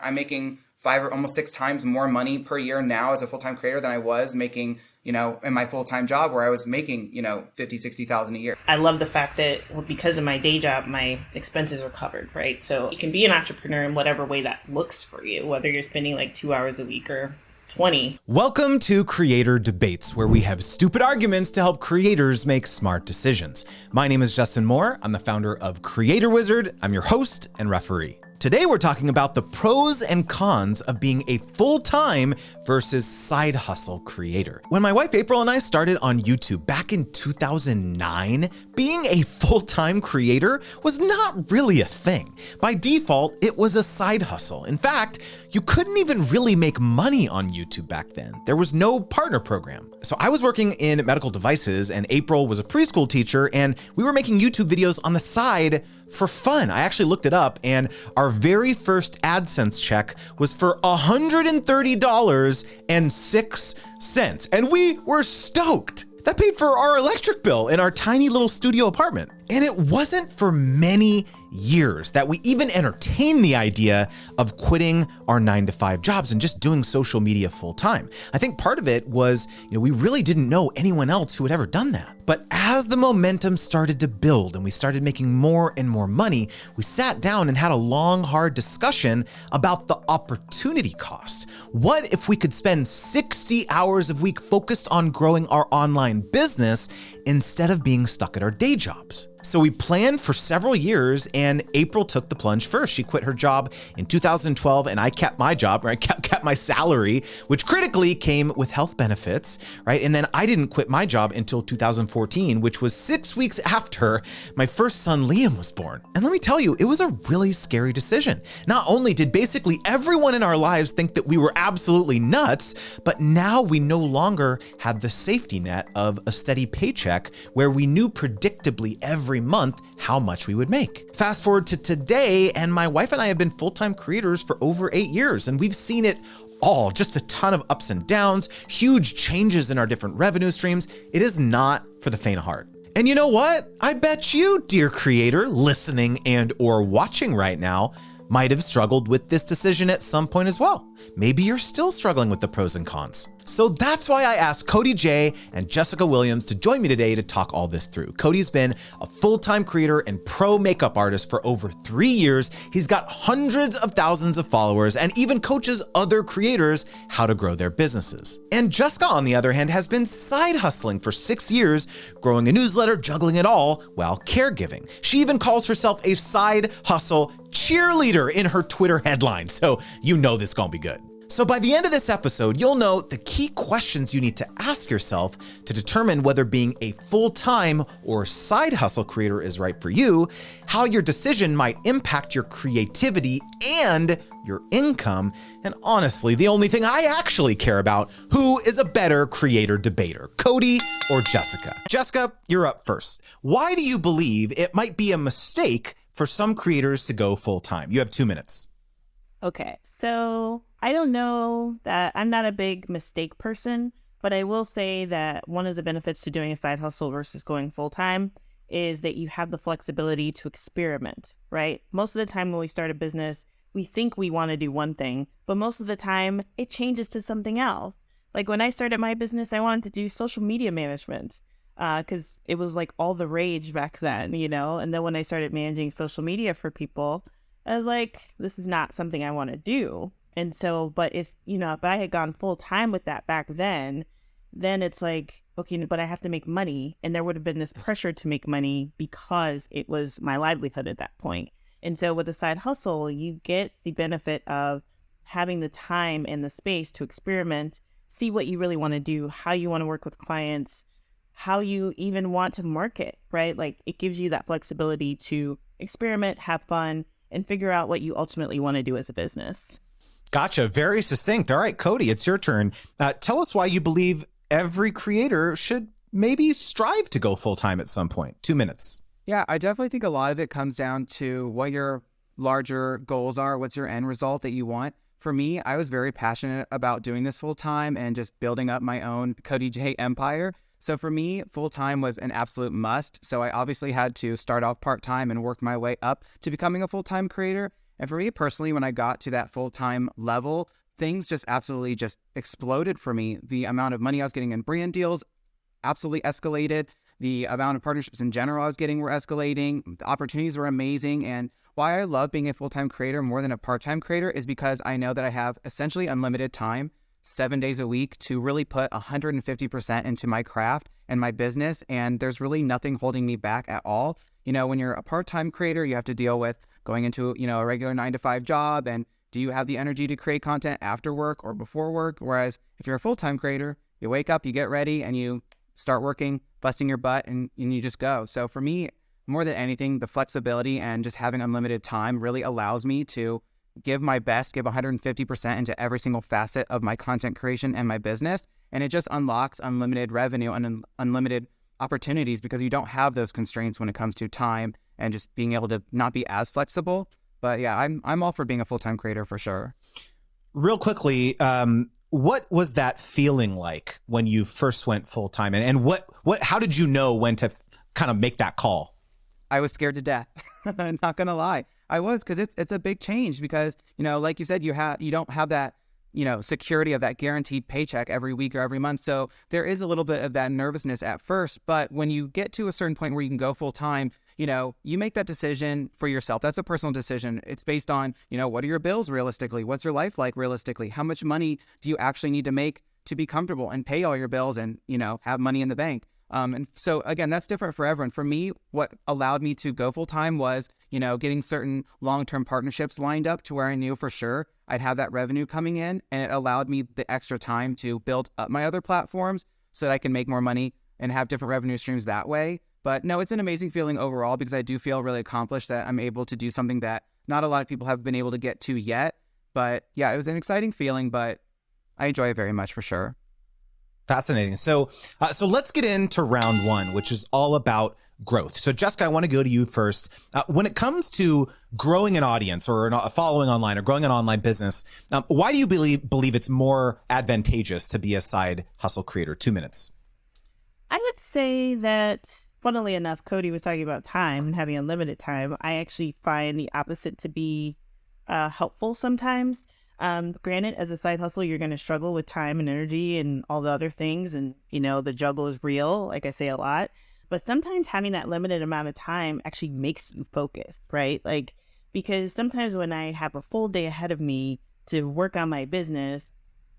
I'm making 5 or almost 6 times more money per year now as a full-time creator than I was making, in my full-time job where I was making, 50, 60,000 a year. I love the fact that because of my day job, my expenses are covered, right? So you can be an entrepreneur in whatever way that looks for you, whether you're spending like 2 hours a week or 20. Welcome to Creator Debates, where we have stupid arguments to help creators make smart decisions. My name is Justin Moore. I'm the founder of Creator Wizard. I'm your host and referee. Today, we're talking about the pros and cons of being a full-time versus side hustle creator. When my wife April and I started on YouTube back in 2009, being a full-time creator was not really a thing. By default, it was a side hustle. In fact, you couldn't even really make money on YouTube back then. There was no partner program. So I was working in medical devices and April was a preschool teacher, and we were making YouTube videos on the side for fun. I actually looked it up, and our very first Adsense check was for $130.06, and we were stoked. That paid for our electric bill in our tiny little studio apartment. And it wasn't for many years that we even entertained the idea of quitting our 9-to-5 jobs and just doing social media full time. I think part of it was, we really didn't know anyone else who had ever done that. But as the momentum started to build and we started making more and more money, we sat down and had a long, hard discussion about the opportunity cost. What if we could spend 60 hours a week focused on growing our online business instead of being stuck at our day jobs? So we planned for several years, and April took the plunge first. She quit her job in 2012, and I kept my job, or I kept my salary, which critically came with health benefits, right? And then I didn't quit my job until 2014, which was 6 weeks after my first son, Liam, was born. And let me tell you, it was a really scary decision. Not only did basically everyone in our lives think that we were absolutely nuts, but now we no longer had the safety net of a steady paycheck where we knew predictably every month how much we would make. Fast forward to today, and my wife and I have been full-time creators for over 8 years, and we've seen it all, just a ton of ups and downs, huge changes in our different revenue streams. It is not for the faint of heart. And you know what? I bet you, dear creator, listening and or watching right now, might have struggled with this decision at some point as well. Maybe you're still struggling with the pros and cons. So that's why I asked Cody J and Jessica Williams to join me today to talk all this through. Cody's been a full-time creator and pro makeup artist for over 3 years. He's got hundreds of thousands of followers and even coaches other creators how to grow their businesses. And Jessica, on the other hand, has been side hustling for 6 years, growing a newsletter, juggling it all while caregiving. She even calls herself a side hustle cheerleader in her Twitter headline. So you know this is gonna be good. So by the end of this episode, you'll know the key questions you need to ask yourself to determine whether being a full-time or side hustle creator is right for you, how your decision might impact your creativity and your income, and honestly, the only thing I actually care about, who is a better creator debater, Cody or Jessica? Jessica, you're up first. Why do you believe it might be a mistake for some creators to go full-time? You have 2 minutes. Okay, so I don't know that I'm not a big mistake person, but I will say that one of the benefits to doing a side hustle versus going full-time is that you have the flexibility to experiment, right? Most of the time when we start a business, we think we want to do one thing, but most of the time it changes to something else. Like when I started my business, I wanted to do social media management because it was like all the rage back then, And then when I started managing social media for people, I was like, this is not something I want to do. And so, but if I had gone full time with that back then it's like, okay, but I have to make money. And there would have been this pressure to make money because it was my livelihood at that point. And so with a side hustle, you get the benefit of having the time and the space to experiment, see what you really want to do, how you want to work with clients, how you even want to market, right? Like it gives you that flexibility to experiment, have fun, and figure out what you ultimately want to do as a business. Gotcha. Very succinct. All right, Cody, it's your turn. Tell us why you believe every creator should maybe strive to go full-time at some point. 2 minutes. Yeah, I definitely think a lot of it comes down to what your larger goals are. What's your end result that you want? For me, I was very passionate about doing this full-time and just building up my own Cody J empire. So for me, full-time was an absolute must. So I obviously had to start off part-time and work my way up to becoming a full-time creator. And for me personally, when I got to that full-time level, things just absolutely just exploded for me. The amount of money I was getting in brand deals absolutely escalated. The amount of partnerships in general I was getting were escalating. The opportunities were amazing. And why I love being a full-time creator more than a part-time creator is because I know that I have essentially unlimited time, 7 days a week, to really put 150% into my craft and my business. And there's really nothing holding me back at all. You know, when you're a part-time creator, you have to deal with going into, you know, a regular 9-to-5 job. And do you have the energy to create content after work or before work? Whereas if you're a full-time creator, you wake up, you get ready, and you start working, busting your butt, and you just go. So for me, more than anything, the flexibility and just having unlimited time really allows me to give my best, give 150% into every single facet of my content creation and my business. And it just unlocks unlimited revenue and unlimited opportunities because you don't have those constraints when it comes to time and just being able to not be as flexible. But yeah, I'm all for being a full-time creator for sure. Real quickly, what was that feeling like when you first went full-time? And how did you know when to kind of make that call? I was scared to death. I'm not going to lie. I was, because it's a big change because, you know, like you said, you don't have that, you know, security of that guaranteed paycheck every week or every month. So there is a little bit of that nervousness at first. But when you get to a certain point where you can go full time, you know, you make that decision for yourself. That's a personal decision. It's based on, you know, what are your bills realistically? What's your life like realistically? How much money do you actually need to make to be comfortable and pay all your bills and, you know, have money in the bank? And so again, that's different for everyone. For me, what allowed me to go full time was, you know, getting certain long-term partnerships lined up to where I knew for sure I'd have that revenue coming in, and it allowed me the extra time to build up my other platforms so that I can make more money and have different revenue streams that way. But no, it's an amazing feeling overall because I do feel really accomplished that I'm able to do something that not a lot of people have been able to get to yet. But yeah, it was an exciting feeling, but I enjoy it very much for sure. Fascinating. So let's get into round one, which is all about growth. So Jessica, I want to go to you first. When it comes to growing an audience or a following online or growing an online business, why do you believe it's more advantageous to be a side hustle creator? 2 minutes. I would say that, funnily enough, Cody was talking about time and having unlimited time. I actually find the opposite to be helpful sometimes. Granted, as a side hustle, you're going to struggle with time and energy and all the other things. And, you know, the juggle is real, like I say a lot. But sometimes having that limited amount of time actually makes you focus, right? Like, because sometimes when I have a full day ahead of me to work on my business,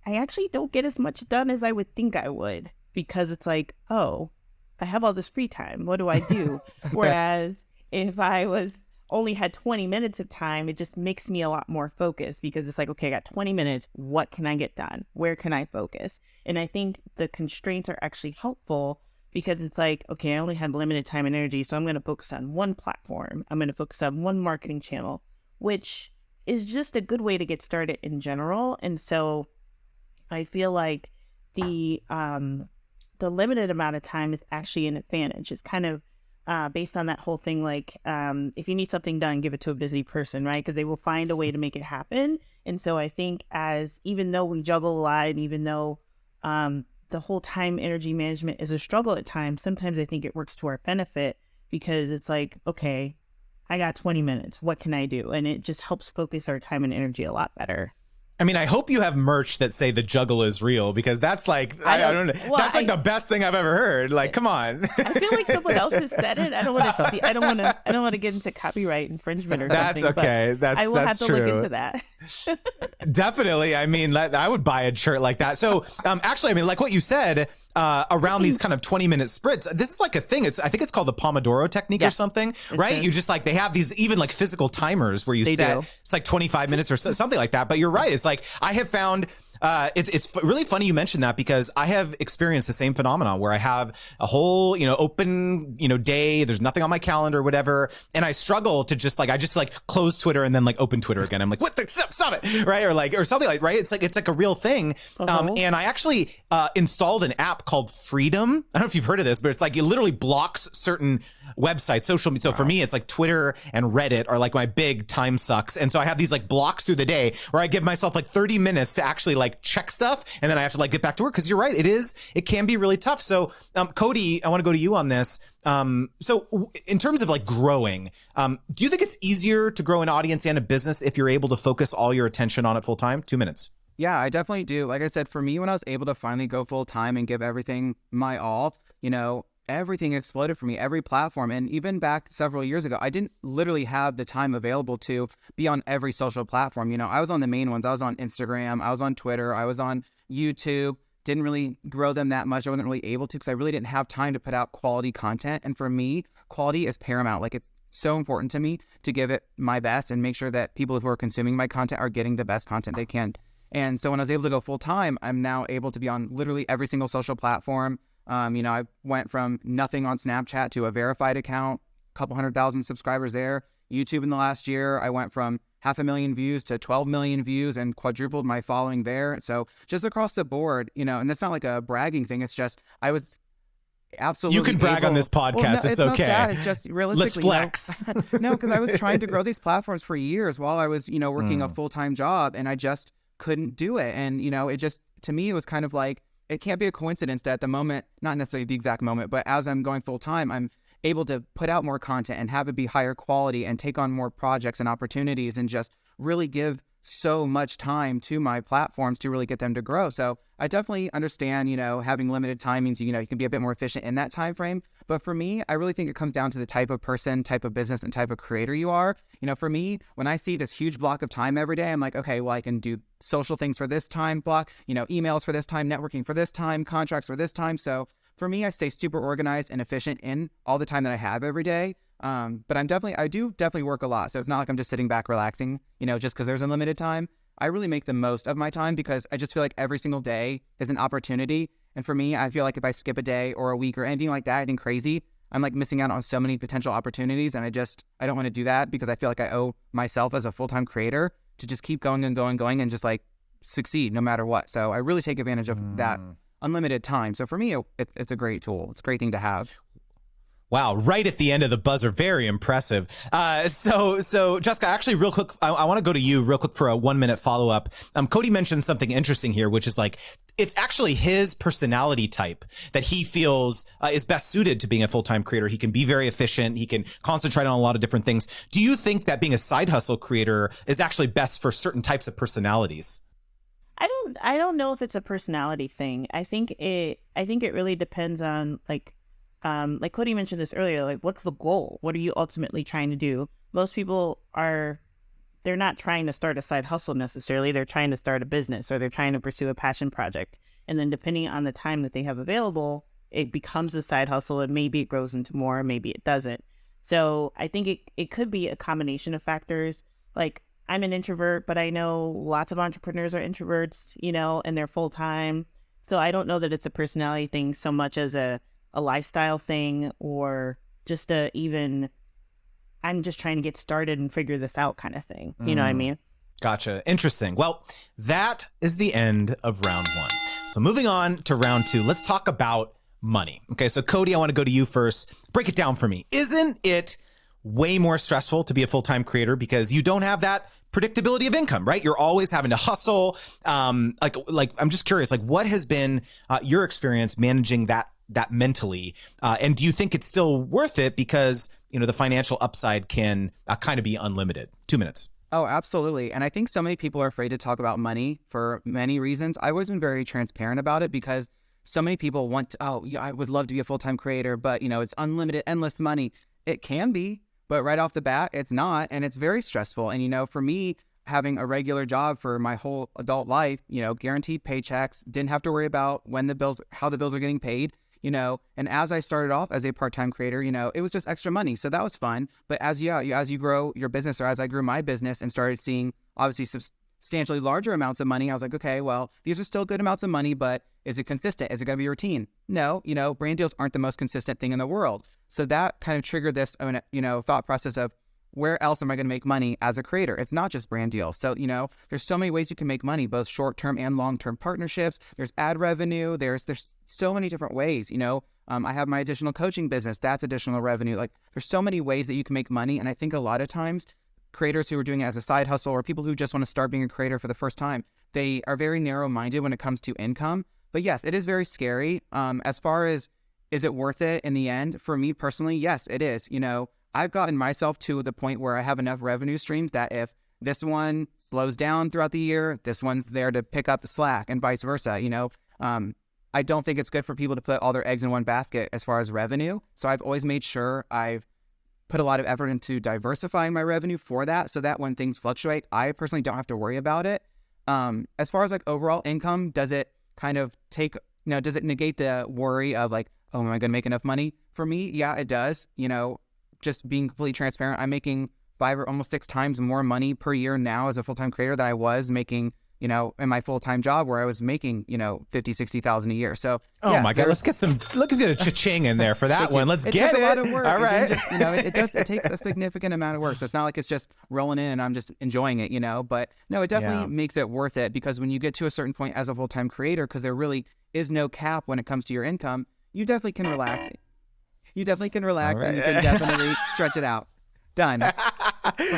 I actually don't get as much done as I would think I would, because it's like, oh, I have all this free time. What do I do? Whereas if I only had 20 minutes of time, it just makes me a lot more focused because it's like, okay, I got 20 minutes. What can I get done? Where can I focus? And I think the constraints are actually helpful because it's like, okay, I only had limited time and energy, so I'm going to focus on one platform. I'm going to focus on one marketing channel, which is just a good way to get started in general. And so I feel like the limited amount of time is actually an advantage. It's kind of based on that whole thing, like if you need something done, give it to a busy person, right? Because they will find a way to make it happen. And so I think even though we juggle a lot, and even though the whole time energy management is a struggle at times, sometimes I think it works to our benefit because it's like, okay, I got 20 minutes. What can I do? And it just helps focus our time and energy a lot better. I mean, I hope you have merch that say the juggle is real, because that's like, I don't know. Well, that's like the best thing I've ever heard. Like, come on. I feel like someone else has said it. I don't want to get into copyright infringement or that's something. Okay. I will have to true. look into that. Definitely. I mean, I would buy a shirt like that. So actually, I mean, like what you said, around these kind of 20-minute sprints, this is like a thing. I think it's called the Pomodoro technique or something, right? You just like, they have these even like physical timers where you set, it's like 25 minutes or something like that. But you're right. It's like, I have found it's really funny you mentioned that, because I have experienced the same phenomenon where I have a whole, open, day. There's nothing on my calendar or whatever. And I struggle to just close Twitter and then like open Twitter again. I'm like, what the, stop it. Right. Or something like, right. It's like a real thing. And I actually installed an app called Freedom. I don't know if you've heard of this, but it's like it literally blocks certain websites, social media. So for me, it's like Twitter and Reddit are like my big time sucks. And so I have these like blocks through the day where I give myself like 30 minutes to actually like check stuff. And then I have to like get back to work. Cause you're right. It can be really tough. So Cody, I want to go to you on this. In terms of like growing, do you think it's easier to grow an audience and a business if you're able to focus all your attention on it full time? 2 minutes. Yeah, I definitely do. Like I said, for me, when I was able to finally go full time and give everything my all, everything exploded for me, every platform. And even back several years ago, I didn't literally have the time available to be on every social platform. I was on the main ones. I was on Instagram. I was on Twitter. I was on YouTube. Didn't really grow them that much. I wasn't really able to because I really didn't have time to put out quality content. And for me, quality is paramount. Like, it's so important to me to give it my best and make sure that people who are consuming my content are getting the best content they can. And so when I was able to go full time, I'm now able to be on literally every single social platform. I went from nothing on Snapchat to a verified account, a couple 100,000 subscribers there. YouTube in the last year, I went from 500,000 views to 12 million views and quadrupled my following there. So just across the board, and that's not like a bragging thing. It's just, I was absolutely You can brag on this podcast. Well, no, it's not okay. that. It's just realistically. Let's flex. No, because I was trying to grow these platforms for years while I was, working a full-time job, and I just couldn't do it. And, it just, to me, it was kind of like, it can't be a coincidence that at the moment, not necessarily the exact moment, but as I'm going full time, I'm able to put out more content and have it be higher quality and take on more projects and opportunities and just really give so much time to my platforms to really get them to grow. So I definitely understand, having limited time means, you can be a bit more efficient in that time frame. But for me, I really think it comes down to the type of person, type of business, and type of creator you are. For me, when I see this huge block of time every day, I'm like, okay, well, I can do social things for this time block, emails for this time, networking for this time, contracts for this time. So for me, I stay super organized and efficient in all the time that I have every day. But I do definitely work a lot. So it's not like I'm just sitting back relaxing, just because there's unlimited time. I really make the most of my time because I just feel like every single day is an opportunity. And for me, I feel like if I skip a day or a week or anything like that, anything crazy, I'm like missing out on so many potential opportunities. And I don't want to do that because I feel like I owe myself as a full-time creator to just keep going and going and just like succeed no matter what. So I really take advantage of that unlimited time. So for me, it's a great tool. It's a great thing to have. Wow, right at the end of the buzzer. Very impressive. So Jessica, actually real quick, I want to go to you real quick for a 1 minute follow up. Cody mentioned something interesting here, which is like, it's actually his personality type that he feels is best suited to being a full-time creator. He can be very efficient. He can concentrate on a lot of different things. Do you think that being a side hustle creator is actually best for certain types of personalities? I don't know if it's a personality thing. I think it really depends on like Cody mentioned this earlier, like what's the goal? What are you ultimately trying to do? Most people they're not trying to start a side hustle necessarily. They're trying to start a business or they're trying to pursue a passion project. And then depending on the time that they have available, it becomes a side hustle and maybe it grows into more, maybe it doesn't. So I think it could be a combination of factors. Like I'm an introvert, but I know lots of entrepreneurs are introverts, and they're full time. So I don't know that it's a personality thing so much as a lifestyle thing or just I'm just trying to get started and figure this out kind of thing. You know what I mean? Gotcha. Interesting. Well, that is the end of round one. So moving on to round two, let's talk about money. Okay. So Cody, I want to go to you first. Break it down for me. Isn't it way more stressful to be a full-time creator because you don't have that predictability of income, right? You're always having to hustle. Like I'm just curious, like what has been your experience managing that mentally? And do you think it's still worth it because, the financial upside can kind of be unlimited? 2 minutes. Oh, absolutely. And I think so many people are afraid to talk about money for many reasons. I've always been very transparent about it because so many people want to, I would love to be a full-time creator, but it's unlimited, endless money. It can be, but right off the bat, it's not. And it's very stressful. And, for me, having a regular job for my whole adult life, guaranteed paychecks, didn't have to worry about how the bills are getting paid, and as I started off as a part-time creator, it was just extra money. So that was fun. But as you grow your business, or as I grew my business and started seeing obviously substantially larger amounts of money, I was like, okay, well, these are still good amounts of money, but is it consistent? Is it going to be routine? No, brand deals aren't the most consistent thing in the world. So that kind of triggered this, thought process of, where else am I going to make money as a creator? It's not just brand deals. So, there's so many ways you can make money, both short-term and long-term partnerships. There's ad revenue. There's so many different ways, I have my additional coaching business. That's additional revenue. Like there's so many ways that you can make money. And I think a lot of times creators who are doing it as a side hustle or people who just want to start being a creator for the first time, they are very narrow-minded when it comes to income. But yes, it is very scary. As far as, is it worth it in the end? For me personally, yes, it is. You know, I've gotten myself to the point where I have enough revenue streams that if this one slows down throughout the year, this one's there to pick up the slack and vice versa. You know, I don't think it's good for people to put all their eggs in one basket as far as revenue. So I've always made sure I've put a lot of effort into diversifying my revenue for that, so that when things fluctuate, I personally don't have to worry about it. As far as like overall income, does it kind of take, does it negate the worry of like, oh, am I going to make enough money? For me, yeah, it does. You know, just being completely transparent, I'm making 5 or almost 6 times more money per year now as a full-time creator than I was making, in my full-time job where I was making, 50, 60,000 a year. So, oh my God, let's get a cha-ching in there for that one. Let's get it. A lot of work. All right. It takes a significant amount of work. So it's not like it's just rolling in and I'm just enjoying it, but no, it definitely makes it worth it, because when you get to a certain point as a full-time creator, because there really is no cap when it comes to your income, you definitely can relax. You definitely can relax and you can definitely stretch it out. Done.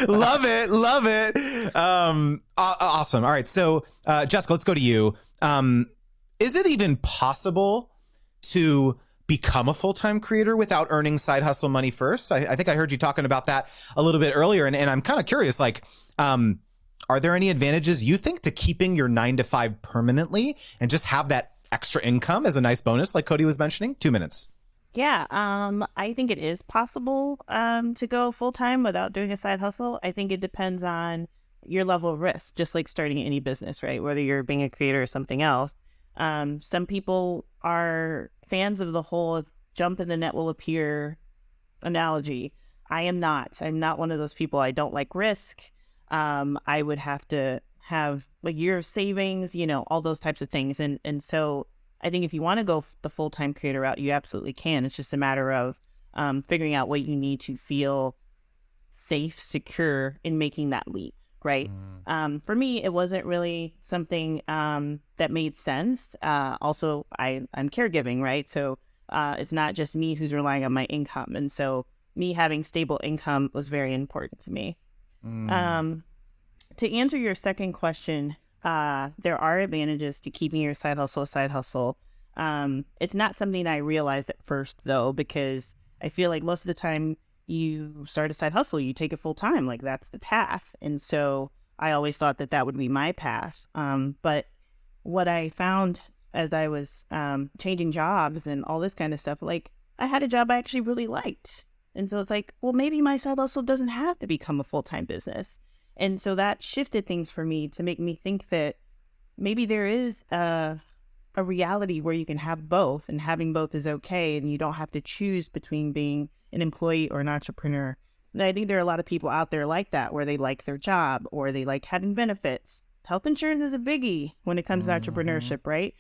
Love it. Awesome. All right. So, Jessica, let's go to you. Is it even possible to become a full-time creator without earning side hustle money first? I think I heard you talking about that a little bit earlier. And I'm kind of curious, like, are there any advantages you think to keeping your 9-to-5 permanently and just have that extra income as a nice bonus, like Cody was mentioning? 2 minutes. Yeah, I think it is possible to go full-time without doing a side hustle. I think it depends on your level of risk, just like starting any business, right? Whether you're being a creator or something else. Some people are fans of the whole jump in the net will appear analogy. I am not. I'm not one of those people. I don't like risk. I would have to have like year of savings, all those types of things. And so I think if you want to go the full-time creator route, you absolutely can. It's just a matter of figuring out what you need to feel safe, secure in making that leap, right? For me, it wasn't really something that made sense. Also, I'm caregiving, right? So it's not just me who's relying on my income. And so me having stable income was very important to me. To answer your second question, there are advantages to keeping your side hustle a side hustle. It's not something I realized at first, though, because I feel like most of the time you start a side hustle, you take it full time, like that's the path. And so I always thought that would be my path. But what I found as I was changing jobs and all this kind of stuff, like I had a job I actually really liked. And so it's like, well, maybe my side hustle doesn't have to become a full-time business. And so that shifted things for me to make me think that maybe there is a reality where you can have both, and having both is okay, and you don't have to choose between being an employee or an entrepreneur. And I think there are a lot of people out there like that, where they like their job or they like having benefits. Health insurance is a biggie when it comes to entrepreneurship, right?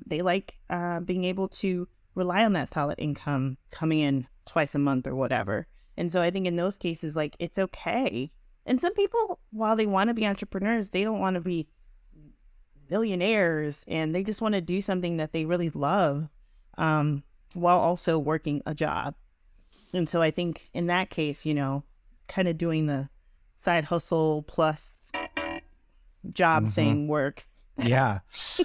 They like being able to rely on that solid income coming in twice a month or whatever. And so I think in those cases, like, it's okay. And some people, while they want to be entrepreneurs, they don't want to be millionaires, and they just want to do something that they really love while also working a job. And so I think in that case, kind of doing the side hustle plus job thing works. Yeah.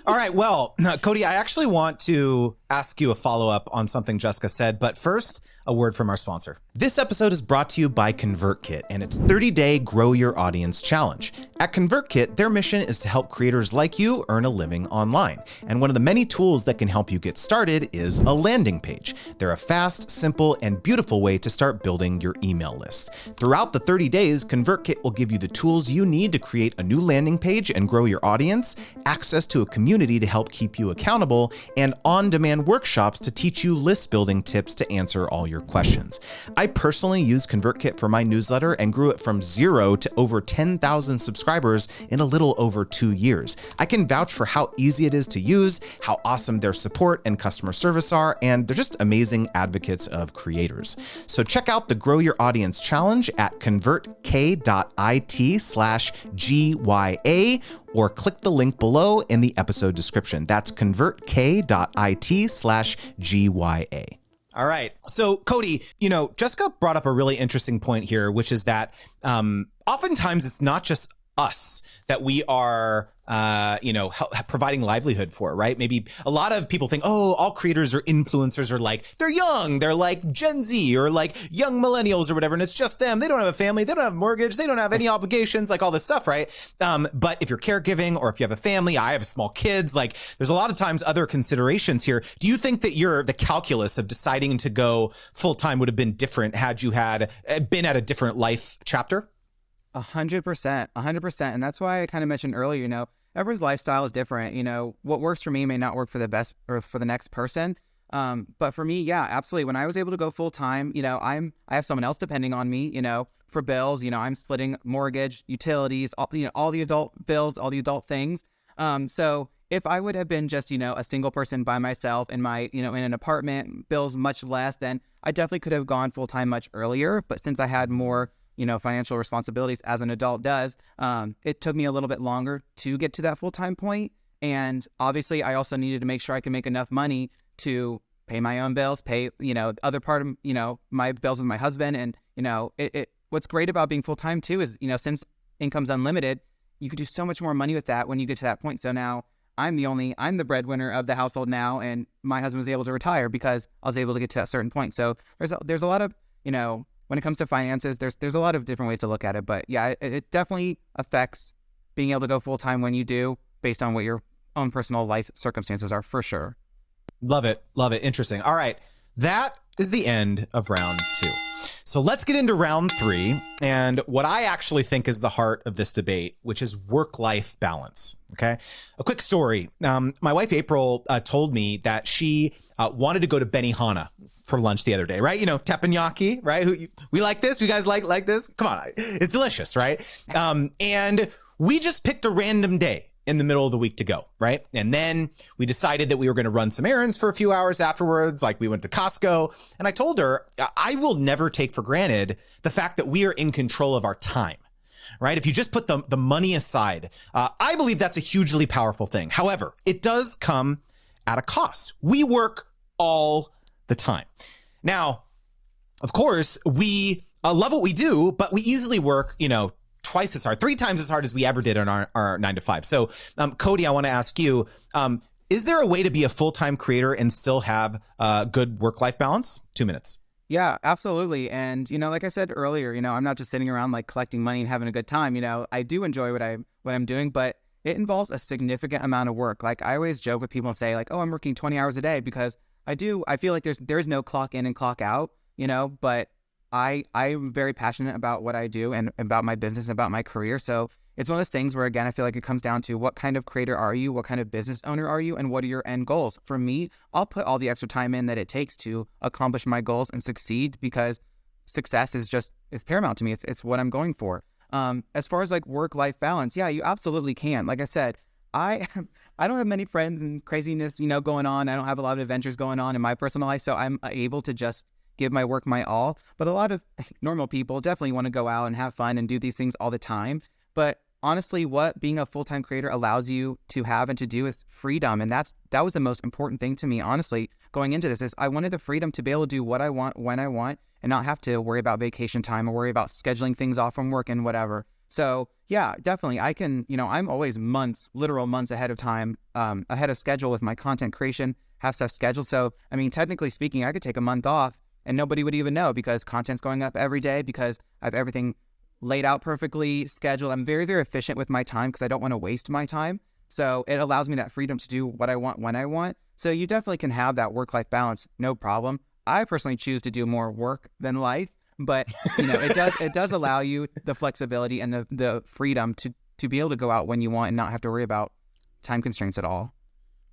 All right. Well, Cody, I actually want to ask you a follow-up on something Jessica said, but first, a word from our sponsor. This episode is brought to you by ConvertKit and its 30-day Grow Your Audience Challenge. At ConvertKit, their mission is to help creators like you earn a living online. And one of the many tools that can help you get started is a landing page. They're a fast, simple, and beautiful way to start building your email list. Throughout the 30 days, ConvertKit will give you the tools you need to create a new landing page and grow your audience, access to a community to help keep you accountable, and on-demand workshops to teach you list building tips to answer all your your questions. I personally use ConvertKit for my newsletter and grew it from 0 to over 10,000 subscribers in a little over 2 years. I can vouch for how easy it is to use, how awesome their support and customer service are, and they're just amazing advocates of creators. So check out the Grow Your Audience Challenge at convertk.it/GYA or click the link below in the episode description. That's convertk.it/GYA. All right. So Cody, Jessica brought up a really interesting point here, which is that oftentimes it's not just us that we are providing livelihood for, right? Maybe a lot of people think, oh, all creators or influencers are like, they're young, they're like Gen Z or like young millennials or whatever, and it's just them. They don't have a family, they don't have a mortgage, they don't have any obligations, like all this stuff, right? But if you're caregiving or if you have a family, I have small kids, like there's a lot of times other considerations here. Do you think that the calculus of deciding to go full-time would have been different had you been at a different life chapter? 100%. And that's why I kind of mentioned earlier, everyone's lifestyle is different. What works for me may not work for the best or for the next person. But for me, yeah, absolutely. When I was able to go full time, I have someone else depending on me, for bills. I'm splitting mortgage, utilities, all the adult bills, all the adult things. So if I would have been just, a single person by myself in my, in an apartment, bills much less, then I definitely could have gone full time much earlier. But since I had more financial responsibilities as an adult does, it took me a little bit longer to get to that full-time point. And obviously I also needed to make sure I could make enough money to pay my own bills, pay, other part of, my bills with my husband. And, what's great about being full-time too is, since income's unlimited, you could do so much more money with that when you get to that point. So now I'm the breadwinner of the household now, and my husband was able to retire because I was able to get to that certain point. So there's a lot of, when it comes to finances, there's a lot of different ways to look at it. But yeah, it definitely affects being able to go full time when you do, based on what your own personal life circumstances are, for sure. Love it. Interesting. All right. That is the end of round 2. So let's get into round 3 and what I actually think is the heart of this debate, which is work-life balance. Okay. A quick story. My wife, April, told me that she wanted to go to Benihana for lunch the other day, right? Teppanyaki, right? We like this. You guys like this? Come on. It's delicious, right? And we just picked a random day in the middle of the week to go, right? And then we decided that we were going to run some errands for a few hours afterwards. Like we went to Costco, and I told her, I will never take for granted the fact that we are in control of our time, right? If you just put the money aside, I believe that's a hugely powerful thing. However, it does come at a cost. We work all the time. Now, of course, we love what we do, but we easily work, twice as hard, 3 times as hard as we ever did on our 9 to 5. So, Cody, I want to ask you, is there a way to be a full-time creator and still have good work-life balance? 2 minutes. Yeah, absolutely. And, like I said earlier, I'm not just sitting around like collecting money and having a good time. I do enjoy what I'm doing, but it involves a significant amount of work. Like I always joke with people and say like, oh, I'm working 20 hours a day because I feel like there's no clock in and clock out, but I'm very passionate about what I do and about my business and about my career. So it's one of those things where, again, I feel like it comes down to what kind of creator are you? What kind of business owner are you? And what are your end goals? For me, I'll put all the extra time in that it takes to accomplish my goals and succeed, because success is paramount to me. It's what I'm going for. As far as like work-life balance, yeah, you absolutely can. Like I said, I don't have many friends and craziness, going on. I don't have a lot of adventures going on in my personal life, so I'm able to just give my work my all. But a lot of normal people definitely want to go out and have fun and do these things all the time. But honestly, what being a full-time creator allows you to have and to do is freedom. And that was the most important thing to me, honestly, going into this, is I wanted the freedom to be able to do what I want, when I want, and not have to worry about vacation time or worry about scheduling things off from work and whatever. So yeah, definitely I can, I'm always literal months ahead of time, ahead of schedule with my content creation, have stuff scheduled. So, I mean, technically speaking, I could take a month off and nobody would even know, because content's going up every day, because I have everything laid out perfectly, scheduled. I'm very, very efficient with my time because I don't want to waste my time. So it allows me that freedom to do what I want when I want. So you definitely can have that work-life balance, no problem. I personally choose to do more work than life, but it does allow you the flexibility and the freedom to be able to go out when you want and not have to worry about time constraints at all.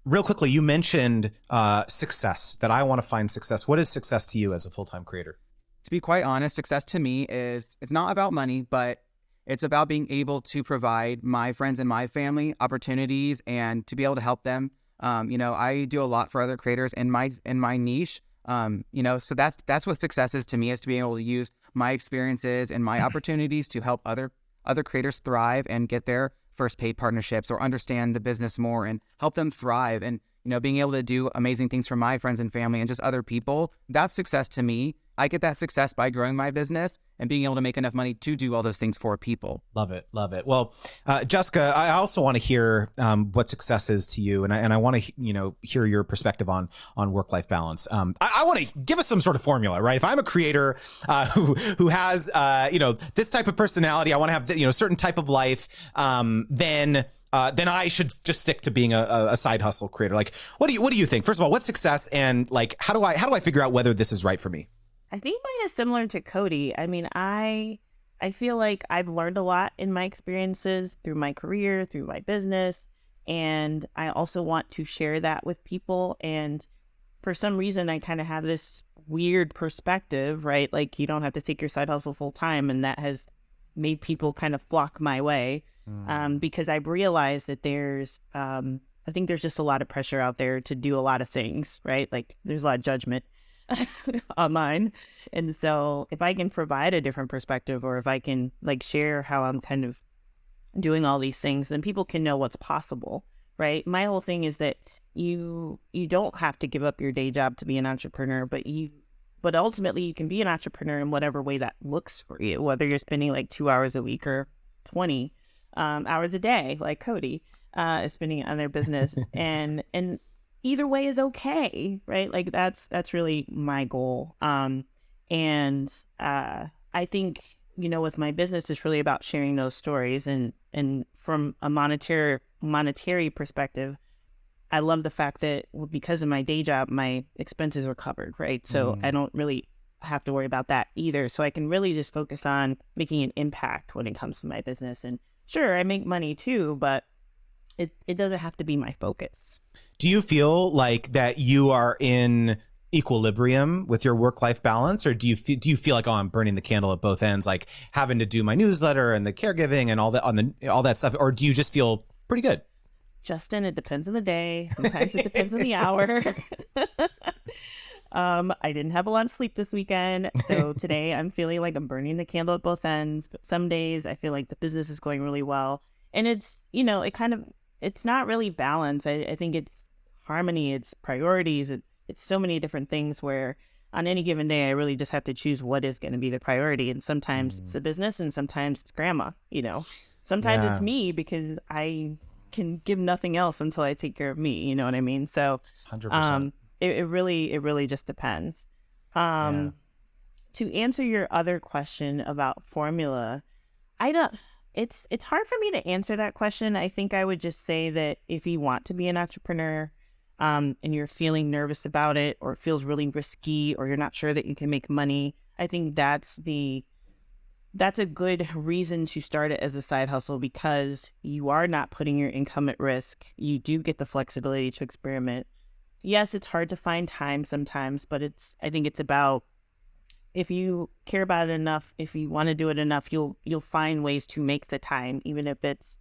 real quickly, you mentioned success, that I want to find success. What is success to you as a full-time creator? To be quite honest, success to me is, it's not about money, but it's about being able to provide my friends and my family opportunities and to be able to help them. I do a lot for other creators in my niche. So that's what success is to me, is to be able to use my experiences and my opportunities to help other creators thrive and get their first paid partnerships, or understand the business more and help them thrive. And, being able to do amazing things for my friends and family and just other people, that's success to me. I get that success by growing my business and being able to make enough money to do all those things for people. Love it. Love it. Well, Jessica, I also want to hear what success is to you. And I want to, hear your perspective on work-life balance. I want to give us some sort of formula, right? If I'm a creator who has, this type of personality, I want to have, a certain type of life, then I should just stick to being a side hustle creator. Like, what do you think? First of all, what's success, and like, how do I figure out whether this is right for me? I think mine is similar to Cody. I mean, I feel like I've learned a lot in my experiences through my career, through my business, and I also want to share that with people. And for some reason, I kind of have this weird perspective, right? Like, you don't have to take your side hustle full time, and that has made people kind of flock my way, because I've realized that I think there's just a lot of pressure out there to do a lot of things, right? Like, there's a lot of judgment online. And so if I can provide a different perspective, or if I can like share how I'm kind of doing all these things, then people can know what's possible, right? My whole thing is that you don't have to give up your day job to be an entrepreneur, but ultimately you can be an entrepreneur in whatever way that looks for you, whether you're spending like 2 hours a week or 20 hours a day, like Cody is spending on their business. and either way is okay, right? Like, that's really my goal. I think, with my business, it's really about sharing those stories. And from a monetary perspective, I love the fact that because of my day job, my expenses are covered, right? So I don't really have to worry about that either. So I can really just focus on making an impact when it comes to my business. And sure, I make money too, but it doesn't have to be my focus. Do you feel like that you are in equilibrium with your work-life balance, or do you feel like, oh, I'm burning the candle at both ends, like having to do my newsletter and the caregiving and all that stuff, or do you just feel pretty good? Justin, it depends on the day. Sometimes it depends on the hour. I didn't have a lot of sleep this weekend, so today I'm feeling like I'm burning the candle at both ends. But some days I feel like the business is going really well, and it's it's not really balance. I think it's harmony, it's priorities, it's so many different things where on any given day I really just have to choose what is going to be the priority. And sometimes it's the business, and sometimes it's grandma, sometimes it's me, because I can give nothing else until I take care of me, you know what I mean? So 100%. It really just depends. To answer your other question about formula, it's hard for me to answer that question. I think I would just say that if you want to be an entrepreneur, and you're feeling nervous about it, or it feels really risky, or you're not sure that you can make money, I think that's a good reason to start it as a side hustle, because you are not putting your income at risk. You do get the flexibility to experiment. Yes, it's hard to find time sometimes, but I think it's about, if you care about it enough, if you want to do it enough, you'll find ways to make the time, even if it's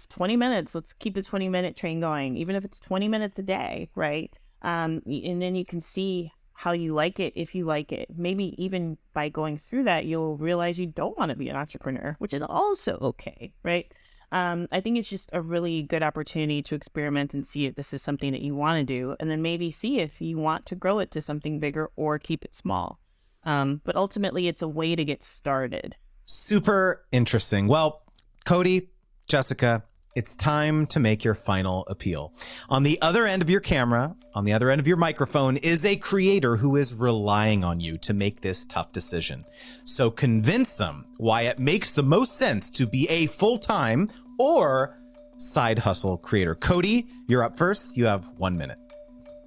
20 minutes. Let's keep the 20-minute train going. Even if it's 20 minutes a day, right? And then you can see how you like it, if you like it. Maybe even by going through that, you'll realize you don't want to be an entrepreneur, which is also okay, right? I think it's just a really good opportunity to experiment and see if this is something that you want to do, and then maybe see if you want to grow it to something bigger or keep it small. But ultimately, it's a way to get started. Super interesting. Well, Cody, Jessica, it's time to make your final appeal. On the other end of your camera, on the other end of your microphone, is a creator who is relying on you to make this tough decision. So convince them why it makes the most sense to be a full-time or side hustle creator. Cody, you're up first. You have 1 minute.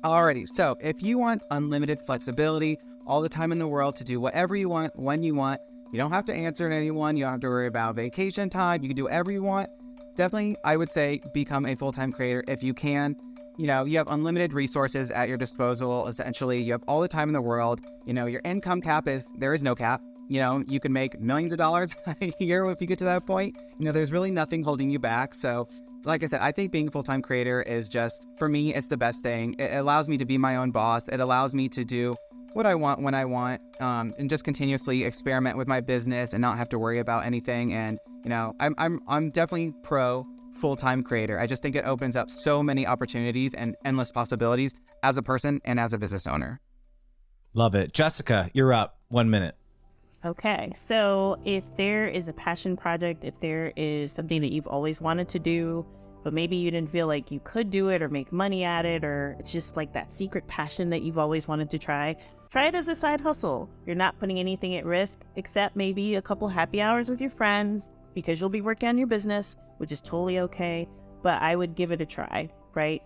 Alrighty, so if you want unlimited flexibility, all the time in the world to do whatever you want, when you want, you don't have to answer to anyone, you don't have to worry about vacation time, you can do whatever you want, definitely I would say become a full-time creator if you can. you know, you have unlimited resources at your disposal. Essentially, you have all the time in the world. You know, your income cap there is no cap. You know, you can make millions of dollars a year if you get to that point. You know, there's really nothing holding you back. So like I said, I think being a full-time creator is just, for me, it's the best thing. It allows me to be my own boss. It allows me to do what I want when I want, and just continuously experiment with my business and not have to worry about anything. And, you know, I'm definitely pro full-time creator. I just think it opens up so many opportunities and endless possibilities as a person and as a business owner. Love it. Jessica, you're up. 1 minute. Okay, so if there is a passion project, if there is something that you've always wanted to do, but maybe you didn't feel like you could do it or make money at it, or it's just like that secret passion that you've always wanted to try it as a side hustle. You're not putting anything at risk except maybe a couple happy hours with your friends because you'll be working on your business, which is totally okay, but I would give it a try, right?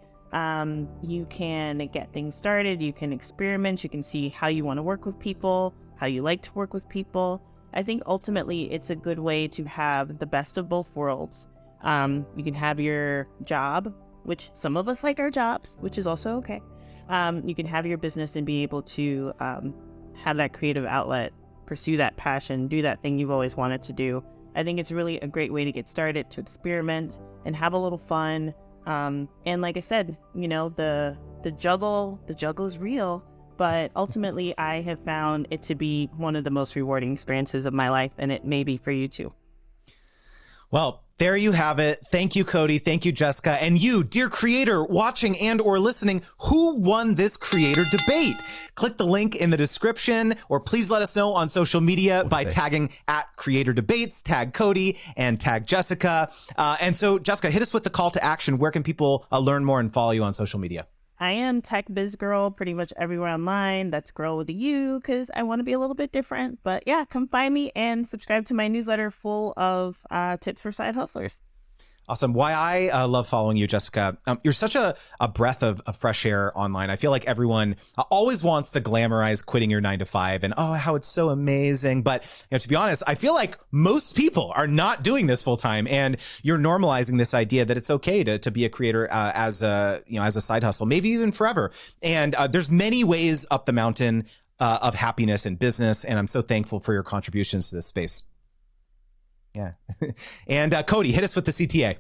You can get things started, you can experiment, you can see how you want to work with people, how you like to work with people. I think ultimately it's a good way to have the best of both worlds. You can have your job, which some of us like our jobs, which is also okay. You can have your business and be able to have that creative outlet, pursue that passion, do that thing you've always wanted to do. I think it's really a great way to get started, to experiment and have a little fun. And like I said, you know, the juggle is real. But ultimately, I have found it to be one of the most rewarding experiences of my life, and it may be for you too. Well, there you have it. Thank you, Cody. Thank you, Jessica. And you, dear creator, watching and or listening, who won this creator debate? Click the link in the description, or please let us know on social media by tagging @CreatorDebates, tag Cody, and tag Jessica. And so, Jessica, hit us with the call to action. Where can people learn more and follow you on social media? I am Tech Biz Girl pretty much everywhere online. That's girl with a U because I want to be a little bit different. But yeah, come find me and subscribe to my newsletter full of tips for side hustlers. Awesome. Why I love following you, Jessica. You're such a breath of fresh air online. I feel like everyone always wants to glamorize quitting your 9 to 5 and, oh, how it's so amazing. But to be honest, I feel like most people are not doing this full time, and you're normalizing this idea that it's okay to be a creator as a side hustle, maybe even forever. And there's many ways up the mountain of happiness in business, and I'm so thankful for your contributions to this space. Yeah. And Cody, hit us with the CTA.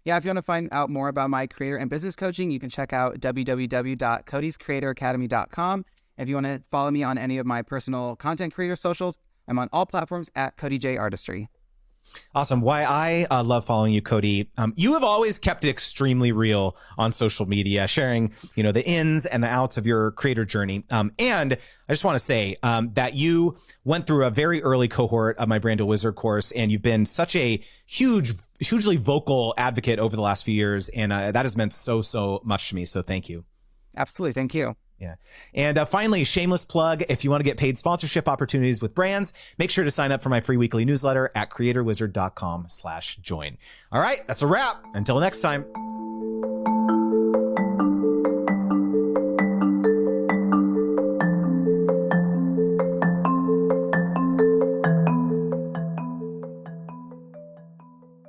Yeah, if you want to find out more about my creator and business coaching, you can check out www.codyscreatoracademy.com. If you want to follow me on any of my personal content creator socials, I'm on all platforms at Cody J Artistry. Awesome. Why I love following you, Cody. You have always kept it extremely real on social media, sharing, the ins and the outs of your creator journey. And I just want to say that you went through a very early cohort of my Brand Deal Wizard course, and you've been such a hugely vocal advocate over the last few years. And that has meant so much to me. So thank you. Absolutely. Thank you. Yeah. And finally, shameless plug. If you want to get paid sponsorship opportunities with brands, make sure to sign up for my free weekly newsletter at creatorwizard.com/join. All right. That's a wrap. Until next time.